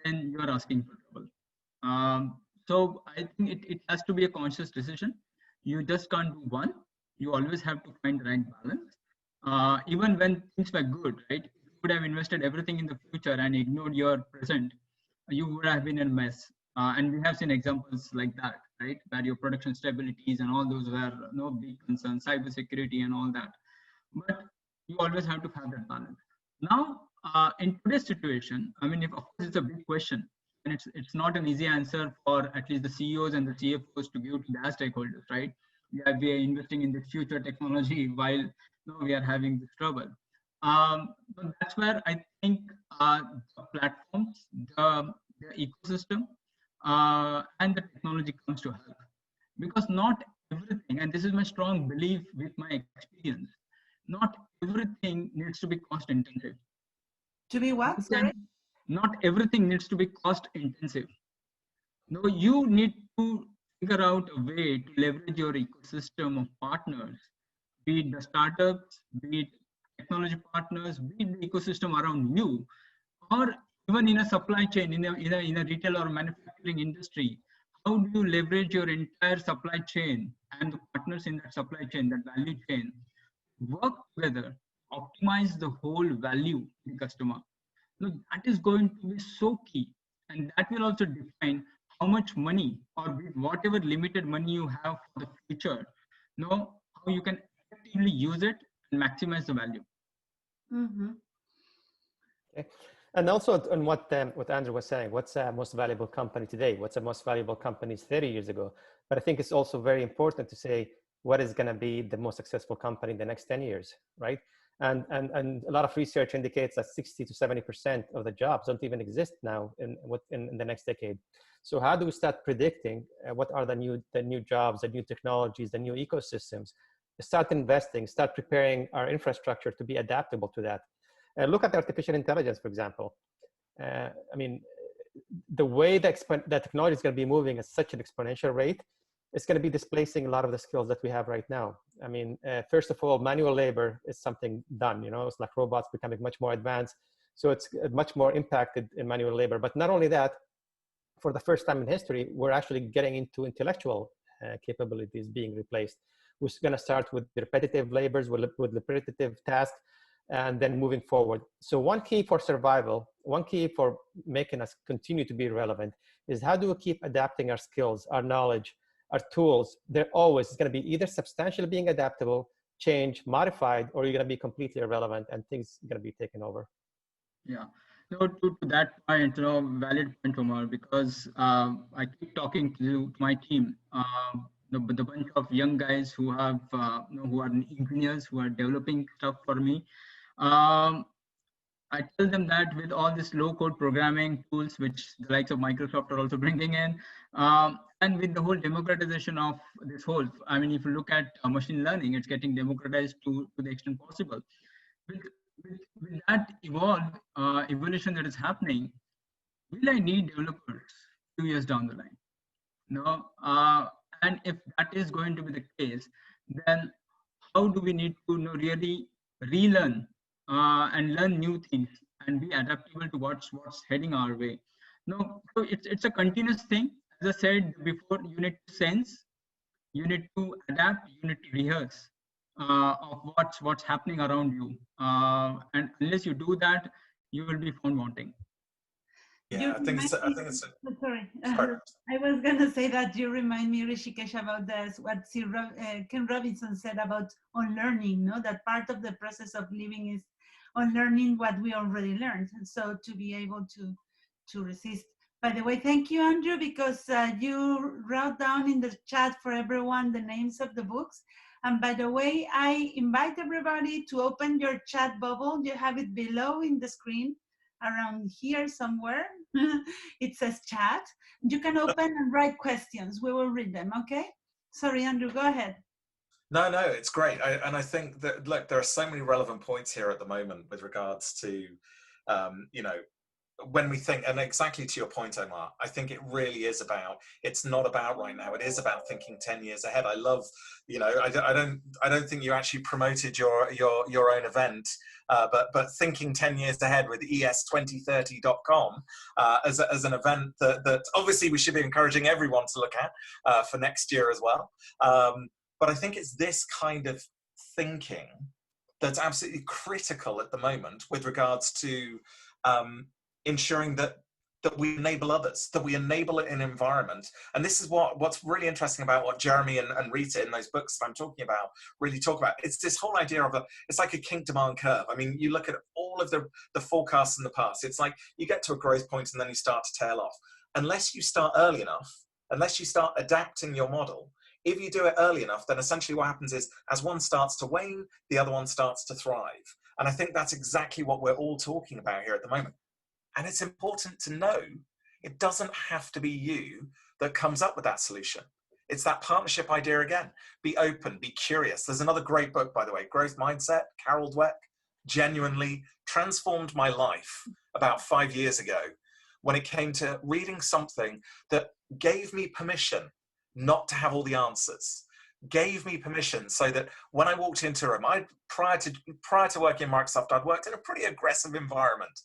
then you're asking for trouble. So I think it has to be a conscious decision. You just can't do one. You always have to find the right balance. Even when things were good, right? If you would have invested everything in the future and ignored your present, you would have been in a mess. And we have seen examples like that, right? Where your production stabilities and all those were no big concerns, cybersecurity and all that. But you always have to have that balance. Now, in today's situation, I mean, of course, it's a big question, and it's not an easy answer for at least the CEOs and the CFOs to give to their stakeholders, right? We are investing in the future technology while we are having this trouble. But that's where I think the platforms, the ecosystem, and the technology comes to help. Because not everything, and this is my strong belief with my experience, not everything needs to be cost intensive. To be what? Sorry? Not everything needs to be cost intensive. No, you need to figure out a way to leverage your ecosystem of partners, be it the startups, be it technology partners, be it the ecosystem around you, or even in a supply chain, in a retail or manufacturing industry. How do you leverage your entire supply chain and the partners in that supply chain, that value chain, work together, optimize the whole value to the customer? That is going to be so key, and that will also define how much money or whatever limited money you have for the future, know how you can effectively use it and maximize the value. Mm-hmm. Okay. And also on what Andrew was saying, what's the most valuable company today? What's the most valuable companies 30 years ago? But I think it's also very important to say what is going to be the most successful company in the next 10 years, right? And a lot of research indicates that 60 to 70% of the jobs don't even exist now in the next decade. So how do we start predicting what are the new jobs, the new technologies, the new ecosystems? Start investing, start preparing our infrastructure to be adaptable to that. Look at artificial intelligence, for example. I mean, the way that technology is going to be moving at such an exponential rate, it's going to be displacing a lot of the skills that we have right now. I mean, first of all, manual labor is something done, you know, it's like robots becoming much more advanced. So it's much more impacted in manual labor. But not only that, for the first time in history, we're actually getting into intellectual capabilities being replaced. We're going to start with repetitive labors, with repetitive tasks, and then moving forward. So one key for survival, one key for making us continue to be relevant is how do we keep adapting our skills, our knowledge, our tools. They're always going to be either substantially being adaptable, change, modified, or you're going to be completely irrelevant and things are going to be taken over. Yeah. No, to that point, you know, valid point, Omar, because I keep talking to my team, the bunch of young guys who have, who are engineers, who are developing stuff for me. I tell them that with all this low-code programming tools, which the likes of Microsoft are also bringing in, and with the whole democratization of this whole, I mean, if you look at machine learning, it's getting democratized to the extent possible. With that evolution that is happening, will I need developers 2 years down the line? No, and if that is going to be the case, then how do we need to really relearn and learn new things and be adaptable to what's heading our way? No, so it's a continuous thing. As I said before, you need to sense, you need to adapt, you need to rehearse of what's happening around you, and unless you do that, you will be found wanting. Yeah, I think it's Sorry. sorry. I was going to say that you remind me, Rishikesh, about this, what Ken Robinson said about unlearning, no? That part of the process of living is unlearning what we already learned. And so to be able to resist. By the way, thank you, Andrew, because you wrote down in the chat for everyone the names of the books. And by the way, I invite everybody to open your chat bubble. You have it below in the screen, around here somewhere. It says chat. You can open and write questions. We will read them, okay? Sorry, Andrew, go ahead. No, it's great. And I think that, look, there are so many relevant points here at the moment with regards to, you know, when we think, and exactly to your point, Omar, I think it really is about, it's not about right now, it is about thinking 10 years ahead. I love, you know, I don't think you actually promoted your own event, but thinking 10 years ahead with es2030.com as an event that obviously we should be encouraging everyone to look at for next year as well. But I think it's this kind of thinking that's absolutely critical at the moment with regards to ensuring that we enable others, that we enable it in environment. And this is what's really interesting about what Jeremy and Rita in those books that I'm talking about really talk about. It's this whole idea of it's like a kink demand curve. I mean, you look at all of the forecasts in the past, it's like you get to a growth point and then you start to tail off. Unless you start early enough, unless you start adapting your model, if you do it early enough, then essentially what happens is as one starts to wane, the other one starts to thrive. And I think that's exactly what we're all talking about here at the moment. And it's important to know it doesn't have to be you that comes up with that solution. It's that partnership idea again. Be open, be curious. There's another great book, by the way, Growth Mindset, Carol Dweck, genuinely transformed my life about 5 years ago when it came to reading something that gave me permission not to have all the answers, gave me permission so that when I walked into a room, prior to working in Microsoft, I'd worked in a pretty aggressive environment.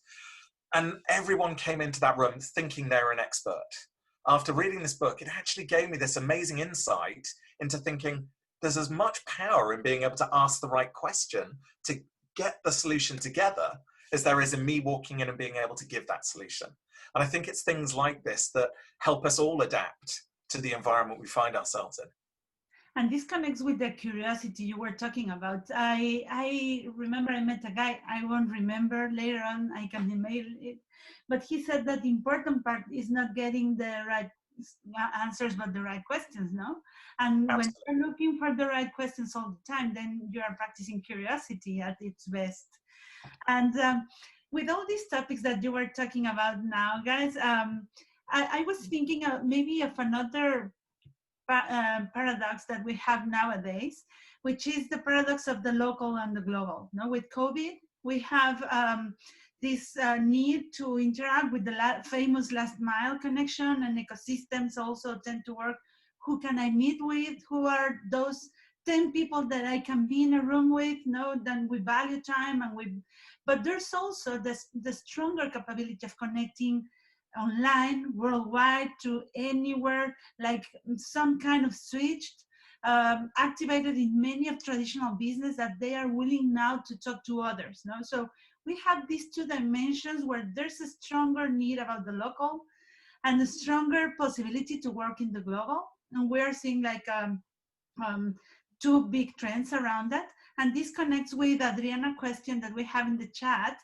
And everyone came into that room thinking they were an expert. After reading this book, it actually gave me this amazing insight into thinking there's as much power in being able to ask the right question to get the solution together as there is in me walking in and being able to give that solution. And I think it's things like this that help us all adapt to the environment we find ourselves in. And this connects with the curiosity you were talking about. I remember I met a guy, I won't remember later on, I can email it, but he said that the important part is not getting the right answers, but the right questions, no? And Absolutely. when you're looking for the right questions all the time, then you are practicing curiosity at its best. And with all these topics that you were talking about now, guys, I was thinking maybe of another paradox that we have nowadays, which is the paradox of the local and the global. No, with COVID, we have this need to interact with the famous last mile connection, and ecosystems also tend to work. Who can I meet with? Who are those 10 people that I can be in a room with? No, then we value time, and but there's also the stronger capability of connecting online, worldwide, to anywhere, like some kind of switch activated in many of traditional business, that they are willing now to talk to others. No? So we have these two dimensions where there's a stronger need about the local and a stronger possibility to work in the global. And we're seeing like two big trends around that. And this connects with Adriana's question that we have in the chat.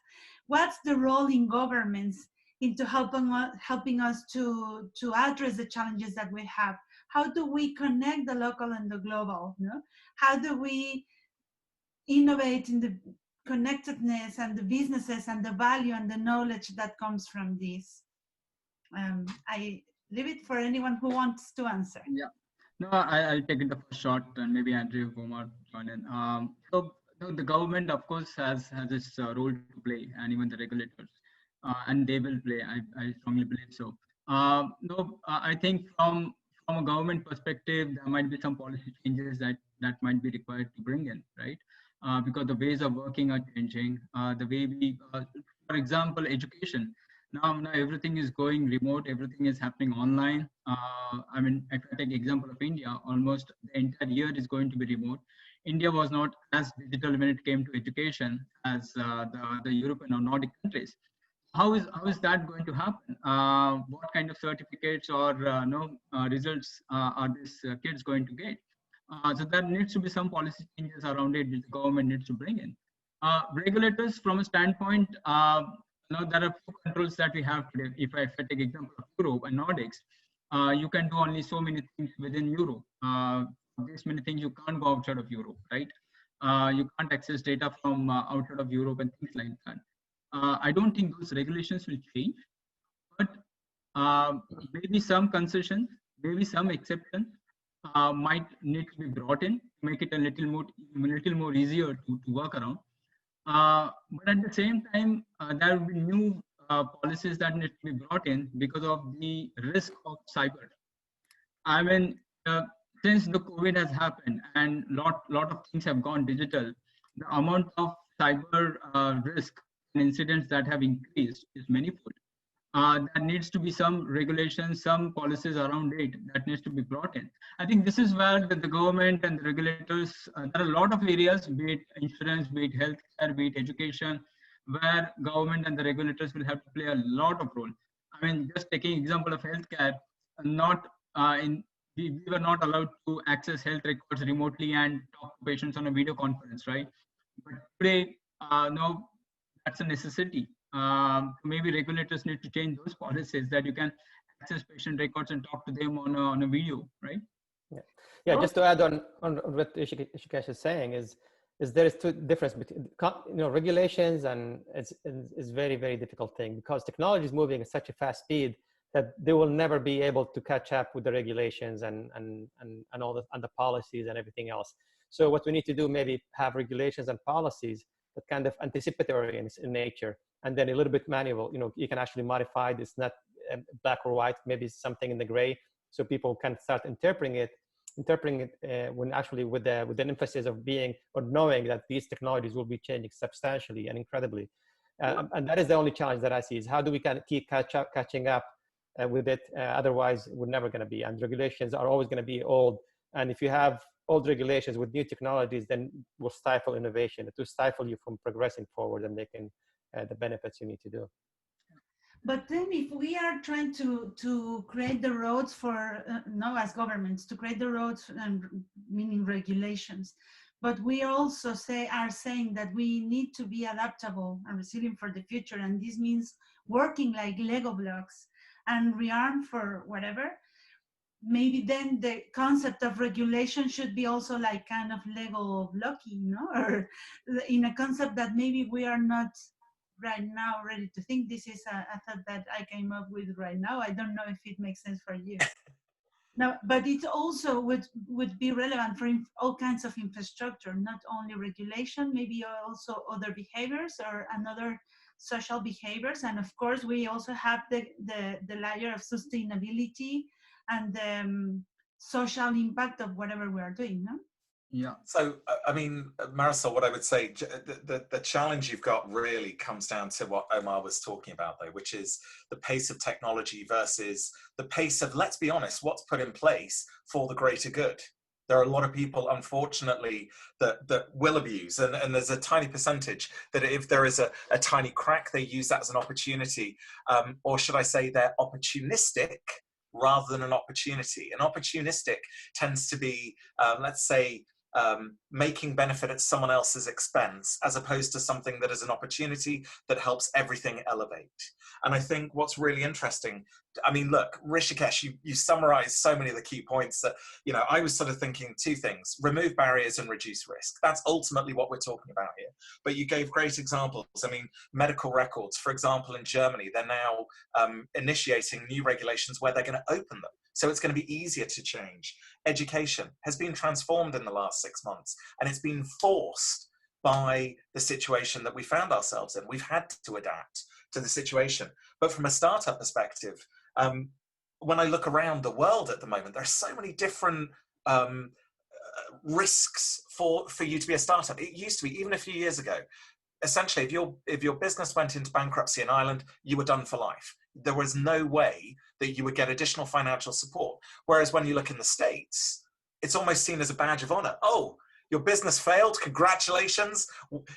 What's the role in governments into helping us to address the challenges that we have? How do we connect the local and the global? No? How do we innovate in the connectedness and the businesses and the value and the knowledge that comes from this? I leave it for anyone who wants to answer. Yeah. No, I'll take it the first shot, and maybe Andrew, Omar join in. So the government, of course, has its role to play, and even the regulators, and they will play. I strongly believe so. I think from a government perspective, there might be some policy changes that might be required to bring in, right? Because the ways of working are changing. The way we, for example, education. Now everything is going remote. Everything is happening online. I mean, if I take example of India, almost the entire year is going to be remote. India was not as digital when it came to education as the European or Nordic countries. How is that going to happen? What kind of certificates or results are these kids going to get? So there needs to be some policy changes around it which the government needs to bring in. Regulators, from a standpoint, there are few controls that we have today. If I take example of Europe and Nordics, you can do only so many things within Europe. This many things you can't go outside of Europe, right? You can't access data from outside of Europe and things like that. I don't think those regulations will change, but maybe some concessions, maybe some exceptions might need to be brought in to make it a little more easier to work around. But at the same time, there will be new policies that need to be brought in because of the risk of cyber. I mean, since the COVID has happened and lot of things have gone digital, the amount of cyber risk and incidents that have increased is manifold. There needs to be some regulations, some policies around it that needs to be brought in. I think this is where the government and the regulators, there are a lot of areas, be it insurance, be it healthcare, be it education, where government and the regulators will have to play a lot of role. I mean, just taking example of healthcare, we were not allowed to access health records remotely and talk to patients on a video conference, right? But today, no, that's a necessity. Maybe regulators need to change those policies that you can access patient records and talk to them on a video, right? Yeah. Just to add on what Rishikesh is saying is there is two difference between regulations, and it's very, very difficult thing because technology is moving at such a fast speed that they will never be able to catch up with the regulations and all the policies and everything else. So what we need to do, maybe have regulations and policies that kind of anticipatory in nature, and then a little bit manual. You can actually modify this, not black or white, maybe something in the gray, so people can start interpreting it when actually with an emphasis of being or knowing that these technologies will be changing substantially and incredibly. And that is the only challenge that I see, is how do we keep catching up with it? Otherwise, we're never going to be. And regulations are always going to be old. And if you have old regulations with new technologies, then will stifle innovation. It will stifle you from progressing forward and making the benefits you need to do. But then if we are trying to create the roads for, no, as governments, to create the roads, meaning regulations, but we also are saying that we need to be adaptable and resilient for the future. And this means working like Lego blocks and rearm for whatever. Maybe then the concept of regulation should be also like kind of Lego blocky, or in a concept that maybe we are not right now ready to think. This is a thought that I came up with right now. I don't know if it makes sense for you. No, but it also would be relevant for all kinds of infrastructure, not only regulation, maybe also other behaviors or another social behaviors. And of course, we also have the layer of sustainability and the social impact of whatever we are doing, no? Yeah. So, I mean, Marisol, what I would say, the challenge you've got really comes down to what Omar was talking about, though, which is the pace of technology versus the pace of, let's be honest, what's put in place for the greater good. There are a lot of people, unfortunately, that will abuse, and there's a tiny percentage that if there is a tiny crack, they use that as an opportunity, or should I say they're opportunistic rather than an opportunity. An opportunistic tends to be, let's say, making benefit at someone else's expense, as opposed to something that is an opportunity that helps everything elevate. And I think what's really interesting, I mean, look, Rishikesh, you summarized so many of the key points that, I was sort of thinking two things: remove barriers and reduce risk. That's ultimately what we're talking about here. But you gave great examples. I mean, medical records, for example, in Germany, they're now initiating new regulations where they're going to open them. So it's going to be easier to change. Education has been transformed in the last 6 months, and it's been forced by the situation that we found ourselves in. We've had to adapt to the situation. But from a startup perspective, when I look around the world at the moment, there are so many different risks for you to be a startup. It used to be, even a few years ago, essentially, if your business went into bankruptcy in Ireland, you were done for life. There was no way that you would get additional financial support. Whereas when you look in the States, it's almost seen as a badge of honor. Oh, your business failed, congratulations.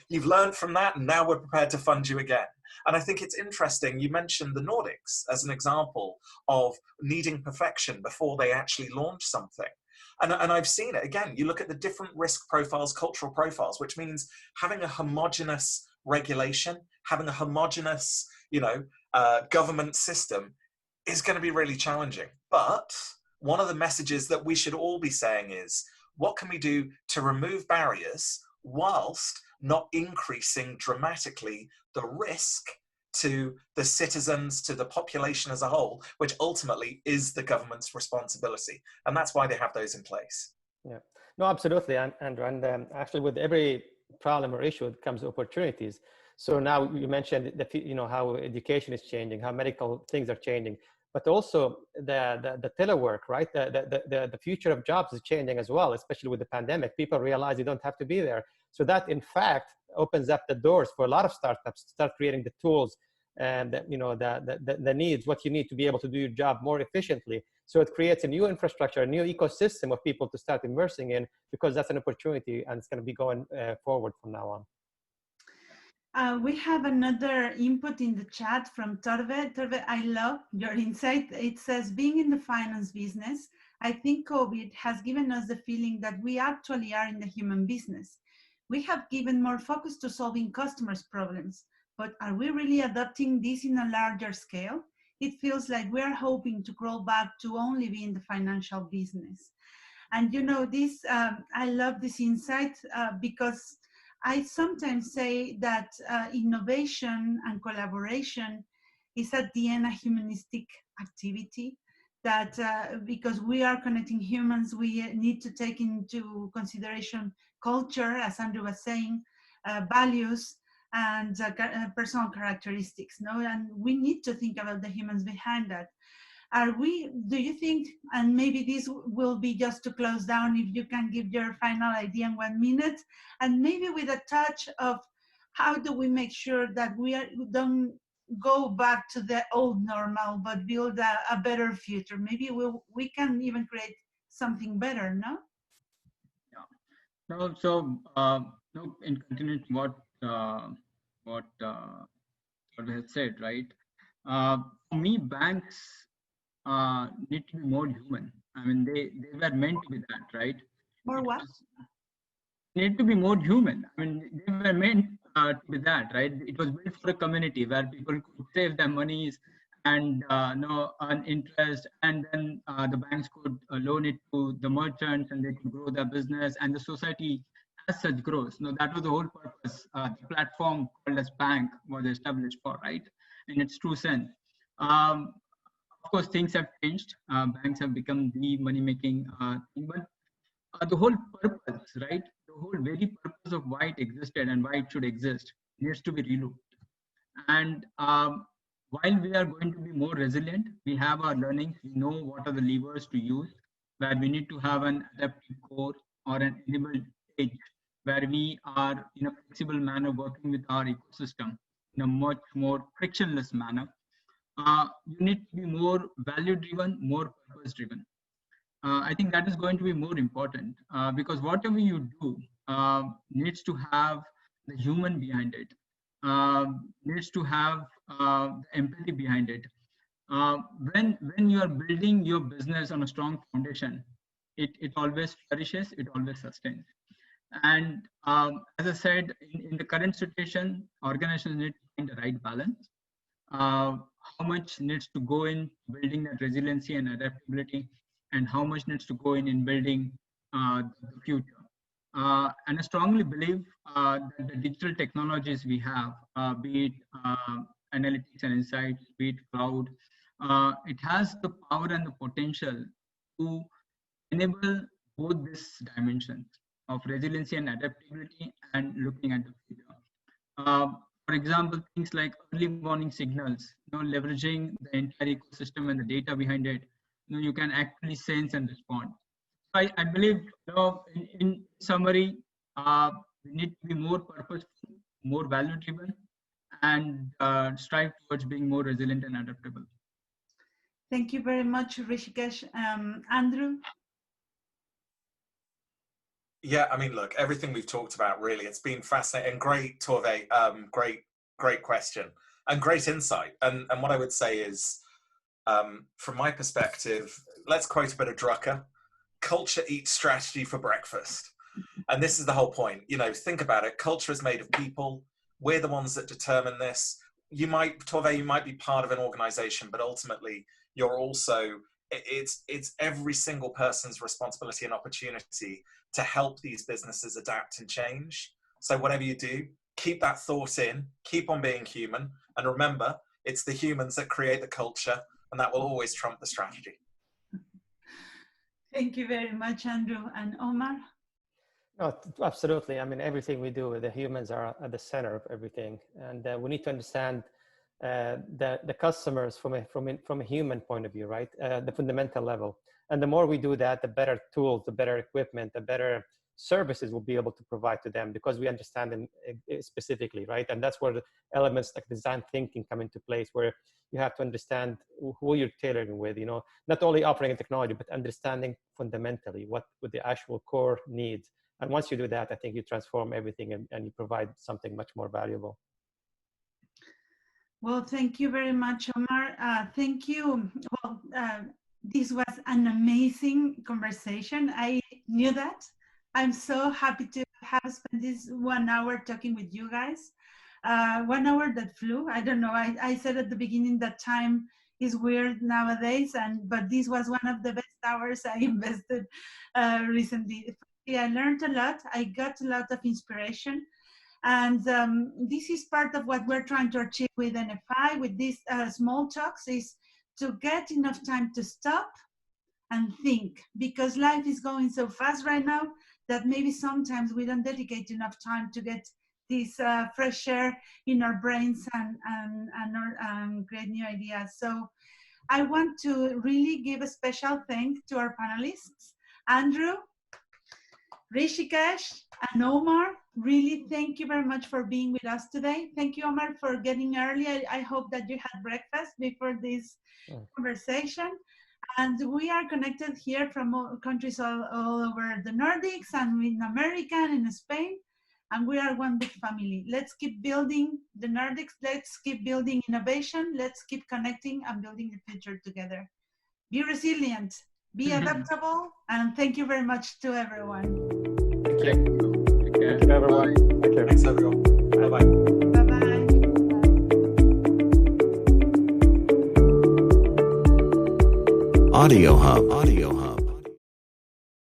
You've learned from that, and now we're prepared to fund you again. And I think it's interesting, you mentioned the Nordics as an example of needing perfection before they actually launch something. And I've seen it, again, you look at the different risk profiles, cultural profiles, which means having a homogenous regulation, having a homogenous, government system is going to be really challenging. But one of the messages that we should all be saying is, what can we do to remove barriers whilst not increasing dramatically the risk to the citizens, to the population as a whole, which ultimately is the government's responsibility. And that's why they have those in place. Yeah, no, absolutely. And actually with every problem or issue comes opportunities. So now you mentioned how education is changing, how medical things are changing, but also the telework, right? The future of jobs is changing as well, especially with the pandemic. People realize you don't have to be there. So that in fact opens up the doors for a lot of startups to start creating the tools and the needs, what you need to be able to do your job more efficiently. So it creates a new infrastructure, a new ecosystem of people to start immersing in, because that's an opportunity and it's going to be going forward from now on. We have another input in the chat from Torve. Torve, I love your insight. It says, being in the finance business, I think COVID has given us the feeling that we actually are in the human business. We have given more focus to solving customers' problems, but are we really adopting this in a larger scale? It feels like we are hoping to crawl back to only be in the financial business. And this, I love this insight because I sometimes say that innovation and collaboration is at the end a humanistic activity, that because we are connecting humans, we need to take into consideration culture, as Andrew was saying, values, and personal characteristics. And we need to think about the humans behind that. Do you think, and maybe this will be just to close down, if you can give your final idea in 1 minute, and maybe with a touch of how do we make sure that we don't go back to the old normal, but build a better future? Maybe we can even create something better, no? Yeah. So in continuing what Torve had said, right? For me, banks need to be more human. I mean, they were meant to be that, right? Or It what? was need to be more human. I mean, they were meant to be that, right? It was built for a community where people could save their monies and earn interest, and then the banks could loan it to the merchants, and they could grow their business, and the society as such grows. No, that was the whole purpose. The platform called as bank was established for, right? In its true sense. Um, of course, things have changed. Banks have become the money-making thing, but the whole purpose, right? The whole very purpose of why it existed and why it should exist needs to be relooked. And while we are going to be more resilient, we have our learnings, we know what are the levers to use, where we need to have an adaptive core or an enabled edge, where we are in a flexible manner working with our ecosystem in a much more frictionless manner. You need to be more value driven, more purpose driven. I think that is going to be more important because whatever you do needs to have the human behind it, needs to have the empathy behind it. Uh, when you are building your business on a strong foundation, it always flourishes, it always sustains. And as I said, in the current situation, organizations need to find the right balance. How much needs to go in building that resiliency and adaptability, and how much needs to go in building the future. And I strongly believe that the digital technologies we have, be it analytics and insights, be it cloud, it has the power and the potential to enable both these dimensions of resiliency and adaptability and looking at the future. Uh, for example, things like early warning signals, leveraging the entire ecosystem and the data behind it, you can actually sense and respond. So I believe, in summary, we need to be more purposeful, more value driven, and strive towards being more resilient and adaptable. Thank you very much, Rishikesh. Andrew? Yeah, I mean, look, everything we've talked about, really, it's been fascinating. Great, Tove, great question and great insight. And what I would say is, from my perspective, let's quote a bit of Drucker: culture eats strategy for breakfast. And this is the whole point. Think about it. Culture is made of people. We're the ones that determine this. Tove, you might be part of an organization, but ultimately you're also, it's every single person's responsibility and opportunity to help these businesses adapt and change. So whatever you do, keep that thought in, keep on being human. And remember, it's the humans that create the culture, and that will always trump the strategy. Thank you very much, Andrew. And Omar? No, absolutely. I mean, everything we do, the humans are at the center of everything, and we need to understand the customers from a human point of view, right? The fundamental level. And the more we do that, the better tools, the better equipment, the better services we'll be able to provide to them, because we understand them specifically, right? And that's where the elements like design thinking come into place, where you have to understand who you're tailoring with, not only offering a technology, but understanding fundamentally what the actual core needs. And once you do that, I think you transform everything and you provide something much more valuable. Well, thank you very much, Omar. Thank you. Well, this was an amazing conversation. I knew that. I'm so happy to have spent this 1 hour talking with you guys. 1 hour that flew. I don't know. I said at the beginning that time is weird nowadays, but this was one of the best hours I invested recently. I learned a lot. I got a lot of inspiration. And this is part of what we're trying to achieve with NFI, with these small talks, is to get enough time to stop and think, because life is going so fast right now that maybe sometimes we don't dedicate enough time to get this fresh air in our brains and create new ideas. So I want to really give a special thanks to our panelists, Andrew, Rishikesh, and Omar. Really, thank you very much for being with us today. Thank you, Omar, for getting early. I hope that you had breakfast before this conversation. And we are connected here from countries all over the Nordics and in America and in Spain. and we are one big family. Let's keep building the Nordics. Let's keep building innovation. Let's keep connecting and building the future together. Be resilient, be adaptable, and thank you very much to everyone. Thank you. Thank you, everyone. Thank you. Thanks, everyone. Bye-bye. Bye-bye. Audio Hub.